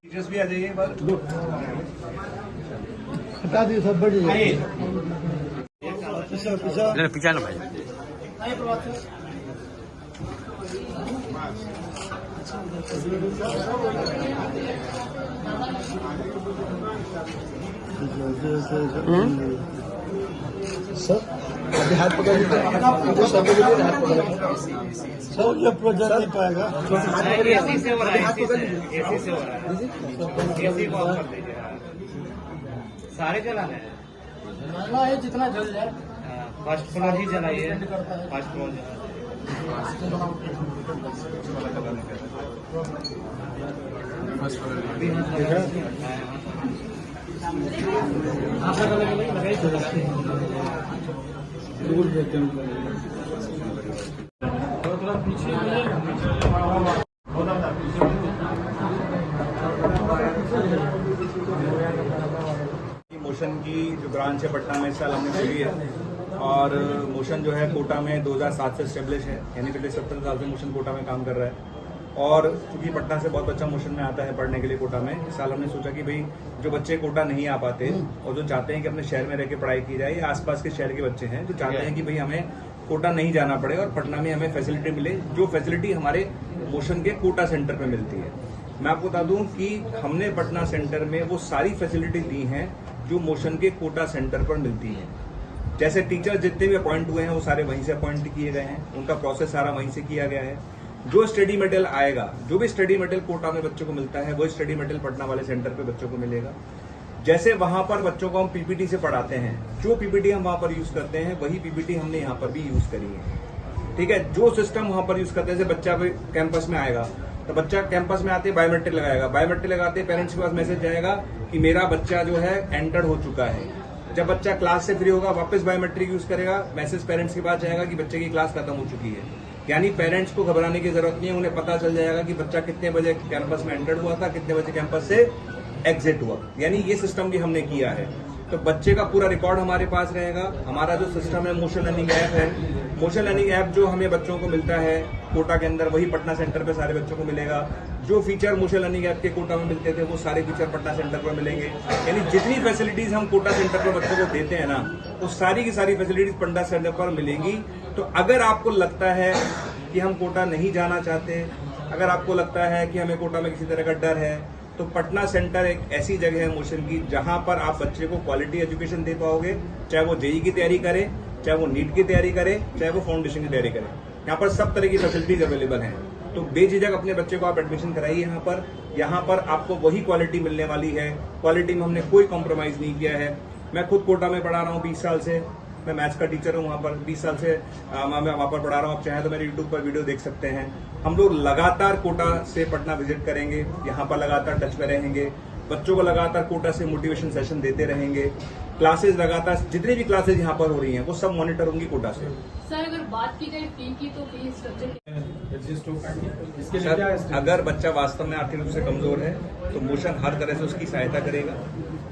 Teachers भी आ जाइए एक बार। बता दिए सब बढ़िया पीछा ना भाई। सर अभी हाथ पकड़ लीजिए, सब हाथ पकड़ सर ये प्रोजेक्ट नहीं पाएगा। एसी से हो रहा है, एसी से हो रहा है, एसी को ऑफ कर दीजिए। सारे जलाने हैं, है जितना जल जाए। फर्स्ट फ्लोर ही जलाइए, फर्स्ट फ्लोर मोशन की जो ब्रांच है पटना में इस साल हमने खोली है और मोशन जो है कोटा में 2007 से स्टेब्लिश है, यानी पिछले 17 साल से मोशन कोटा में काम कर रहा है। और क्योंकि पटना से बहुत बच्चा मोशन में आता है पढ़ने के लिए कोटा में, इस साल हमने सोचा कि भाई जो बच्चे कोटा नहीं आ पाते और जो चाहते हैं कि अपने शहर में रह के पढ़ाई की जाए, या आसपास के शहर के बच्चे हैं जो चाहते हैं कि भाई हमें कोटा नहीं जाना पड़े और पटना में हमें फैसिलिटी मिले, जो फैसिलिटी हमारे मोशन के कोटा सेंटर पे मिलती है। मैं आपको बता दूं कि हमने पटना सेंटर में वो सारी फैसिलिटी दी हैं जो मोशन के कोटा सेंटर पर मिलती है। जैसे टीचर जितने भी अपॉइंट हुए हैं वो सारे वहीं से अपॉइंट किए गए हैं, उनका प्रोसेस सारा वहीं से किया गया है। जो स्टडी मटेरियल आएगा, जो भी स्टडी मटेरियल कोटा में बच्चों को मिलता है, वो स्टडी मटेरियल पटना वाले सेंटर पे बच्चों को मिलेगा। जैसे वहां पर बच्चों को हम पीपीटी से पढ़ाते हैं, जो पीपीटी हम वहां पर यूज करते हैं वही पीपीटी हमने यहाँ पर भी यूज करी है। ठीक है, जो सिस्टम वहां पर यूज करते हैं, जैसे बच्चा कैंपस में आएगा तो बच्चा कैंपस में आते बायोमेट्रिक लगाएगा, बायोमेट्रिक लगाते पेरेंट्स के पास मैसेज जाएगा कि मेरा बच्चा जो है एंटर हो चुका है। जब बच्चा क्लास से फ्री होगा वापस बायोमेट्रिक यूज करेगा, मैसेज पेरेंट्स के पास जाएगा कि बच्चे की क्लास खत्म हो चुकी है। यानी पेरेंट्स को घबराने की जरूरत नहीं है, उन्हें पता चल जाएगा कि बच्चा कितने बजे कैंपस में एंटर हुआ था, कितने बजे कैंपस से एग्जिट हुआ। यानी ये सिस्टम भी हमने किया है, तो बच्चे का पूरा रिकॉर्ड हमारे पास रहेगा। हमारा जो सिस्टम है मोशन लर्निंग ऐप है, मोशन लर्निंग ऐप जो हमें बच्चों को मिलता है कोटा के अंदर, वही पटना सेंटर पे सारे बच्चों को मिलेगा। जो फीचर मोशन लर्निंग ऐप के कोटा में मिलते थे वो सारे फीचर पटना सेंटर पर मिलेंगे। यानी जितनी फैसिलिटीज हम कोटा सेंटर पर बच्चों को देते हैं ना, वो सारी की सारी फैसिलिटीज पटना सेंटर पर मिलेंगी। तो अगर आपको लगता है कि हम कोटा नहीं जाना चाहते, अगर आपको लगता है कि हमें कोटा में किसी तरह का डर है, तो पटना सेंटर एक ऐसी जगह है मोशन की जहां पर आप बच्चे को क्वालिटी एजुकेशन दे पाओगे, चाहे वो जेईई की तैयारी करे, चाहे वो नीट की तैयारी करे, चाहे वो फाउंडेशन की तैयारी करे। यहाँ पर सब तरह की फैसिलिटीज अवेलेबल हैं, तो बेझिझक अपने बच्चे को आप एडमिशन कराइए यहाँ पर आपको वही क्वालिटी मिलने वाली है। क्वालिटी में हमने कोई कॉम्प्रोमाइज नहीं किया है। मैं खुद कोटा में पढ़ा रहा हूँ 20 साल से, मैं मैथ्स का टीचर हूँ वहाँ पर 20 साल से मैं वहाँ पर पढ़ा रहा हूँ। आप चाहें तो मेरे यूट्यूब पर वीडियो देख सकते हैं। हम लोग लगातार कोटा से पटना विजिट करेंगे, यहाँ पर लगातार टच में रहेंगे, बच्चों को लगातार कोटा से मोटिवेशन सेशन देते रहेंगे। क्लासेज लगातार जितनी भी क्लासेज यहाँ पर हो रही हैं वो सब मॉनिटर होंगी कोटा से। सर अगर बात की गई फी की, तो फी स्ट्रक्चर अगर बच्चा वास्तव में आर्थिक रूप से कमजोर है तो मोशन हर तरह से उसकी सहायता करेगा।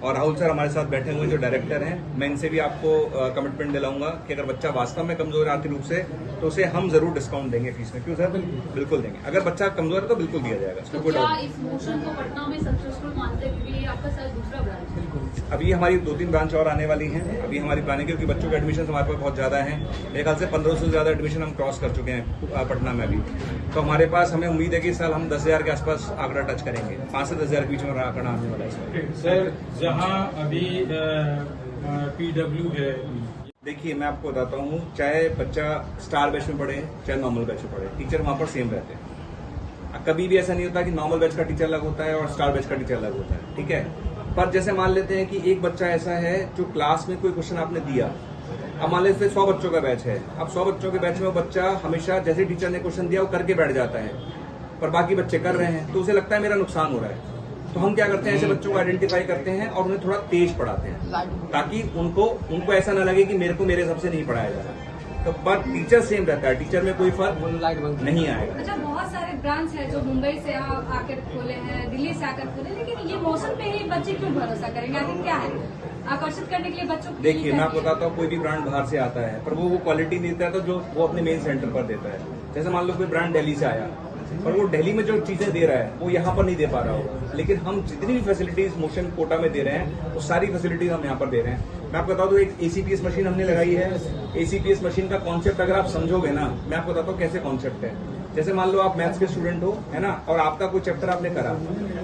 और राहुल सर हमारे साथ बैठे हुए जो डायरेक्टर हैं, मैं इनसे भी आपको कमिटमेंट दिलाऊंगा कि अगर बच्चा वास्तव में कमजोर है आर्थिक रूप से तो उसे हम जरूर डिस्काउंट देंगे फीस में। क्यों सर? बिल्कुल देंगे। अगर बच्चा कमजोर है तो बिल्कुल दिया जाएगा। तो क्या इस मोशन को पटना में सक्सेसफुल मानते हैं, क्योंकि ये आपका शायद दूसरा ब्रांच है? अभी हमारी 2-3 ब्रांच और आने वाली हैं। अभी हमारी प्लानिंग, क्योंकि बच्चों के एडमिशन हमारे पास बहुत ज्यादा हैं, मेरे ख्याल से 1500 से ज्यादा एडमिशन हम क्रॉस कर चुके हैं पटना में अभी। तो हमारे पास हमें उम्मीद है कि इस साल हम 10,000 के आसपास आंकड़ा टच करेंगे, 5 से 10,000 के बीच में आंकड़ा आने वाला है। सर जहां अभी पीडब्ल्यू है, देखिए मैं आपको बताता हूँ, चाहे बच्चा स्टार बैच में पढ़े चाहे नॉर्मल बैच में पढ़े, टीचर वहां पर सेम रहते हैं। कभी भी ऐसा नहीं होता कि नॉर्मल बैच का टीचर अलग होता है और स्टार बैच का टीचर अलग होता है। ठीक है, पर जैसे मान लेते हैं कि एक बच्चा ऐसा है जो क्लास में कोई क्वेश्चन आपने दिया, अब मान लेते 100 बच्चों का बैच है, अब 100 बच्चों के बैच में वो बच्चा हमेशा जैसे टीचर ने क्वेश्चन दिया वो करके बैठ जाता है, पर बाकी बच्चे कर रहे हैं, तो उसे लगता है मेरा नुकसान हो रहा है। तो हम क्या करते हैं, ऐसे बच्चों को आइडेंटिफाई करते हैं और उन्हें थोड़ा तेज पढ़ाते हैं, ताकि उनको ऐसा ना लगे कि मेरे को मेरे हिसाब से नहीं पढ़ाया जा रहा। तो पर टीचर सेम रहता है, टीचर में कोई फर्क नहीं आएगा। अच्छा, बहुत सारे ब्रांच है जो मुंबई से आकर खोले हैं, दिल्ली से आकर खोले, लेकिन ये मौसम पे ही बच्चे क्यों भरोसा करेंगे? आखिर क्या है? आकर्षित करने के लिए बच्चों को देखिए, मैं आपको बताता हूँ, कोई भी ब्रांड बाहर से आता है पर वो क्वालिटी नहीं देता है, तो जो वो अपने मेन सेंटर पर देता है। जैसे मान लो कोई ब्रांड दिल्ली से आया पर वो दिल्ली में जो चीजें दे रहा है वो यहाँ पर नहीं दे पा रहा हो, लेकिन हम जितनी भी फैसिलिटीज मोशन कोटा में दे रहे हैं वो सारी फैसिलिटीज हम यहाँ पर दे रहे हैं। मैं आपको बता दूं, एक ACPS मशीन हमने लगाई है। ACPS मशीन का कॉन्सेप्ट अगर आप समझोगे ना, मैं आपको बताता हूँ कैसे कॉन्सेप्ट है। जैसे मान लो आप मैथ्स के स्टूडेंट हो, है ना, और आपका कोई चैप्टर आपने करा,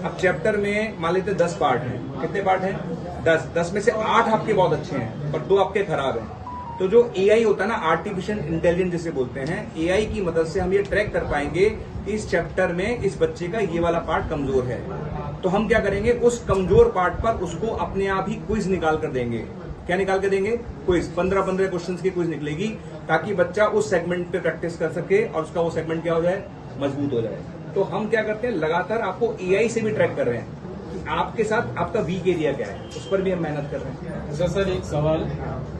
अब चैप्टर में मान लेते 10 पार्ट हैं। कितने पार्ट हैं? 10 में से 8 आपके बहुत अच्छे हैं और 2 आपके खराब हैं। तो जो AI होता है ना, आर्टिफिशियल इंटेलिजेंस जिसे बोलते हैं, AI की मदद से हम ये ट्रैक कर पाएंगे कि इस चैप्टर में इस बच्चे का ये वाला पार्ट कमजोर है। तो हम क्या करेंगे, उस कमजोर पार्ट पर उसको अपने आप ही क्विज निकाल कर देंगे। क्या निकाल के देंगे? क्विज। 15 क्वेश्चंस की क्विज निकलेगी ताकि बच्चा उस सेगमेंट पे प्रैक्टिस कर सके और उसका वो सेगमेंट क्या हो जाए, मजबूत हो जाए। तो हम क्या करते हैं, लगातार आपको AI से भी ट्रैक कर रहे हैं कि आपके साथ आपका वीक एरिया क्या है, उस पर भी हम मेहनत कर रहे हैं। सर एक सवाल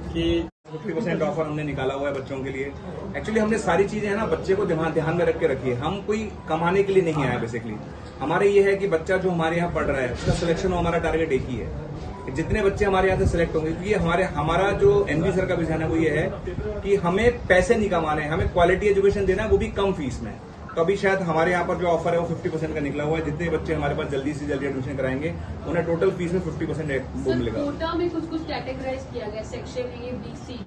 कि 50% ऑफर हमने निकाला हुआ है बच्चों के लिए। एक्चुअली हमने सारी चीजें है ना बच्चे को ध्यान में रख के रखी है। हम कोई कमाने के लिए नहीं आया बेसिकली। हमारे ये है कि बच्चा जो हमारे यहाँ पढ़ रहा है उसका सिलेक्शन हो, हमारा टारगेट एक ही है। जितने बच्चे हमारे यहाँ से सिलेक्ट होंगे, क्योंकि हमारा जो NV सर का विजन है वो ये है कि हमें पैसे नहीं कमाने हैं, हमें क्वालिटी एजुकेशन देना है, वो भी कम फीस में। तो अभी शायद हमारे यहाँ पर जो ऑफर है वो 50% का निकला हुआ है। जितने बच्चे हमारे पास जल्दी से जल्दी एडमिशन कराएंगे उन्हें टोटल फीस में 50% वो मिलेगा। कोटा में कुछ कैटेगराइज किया गया सेक्शन A B C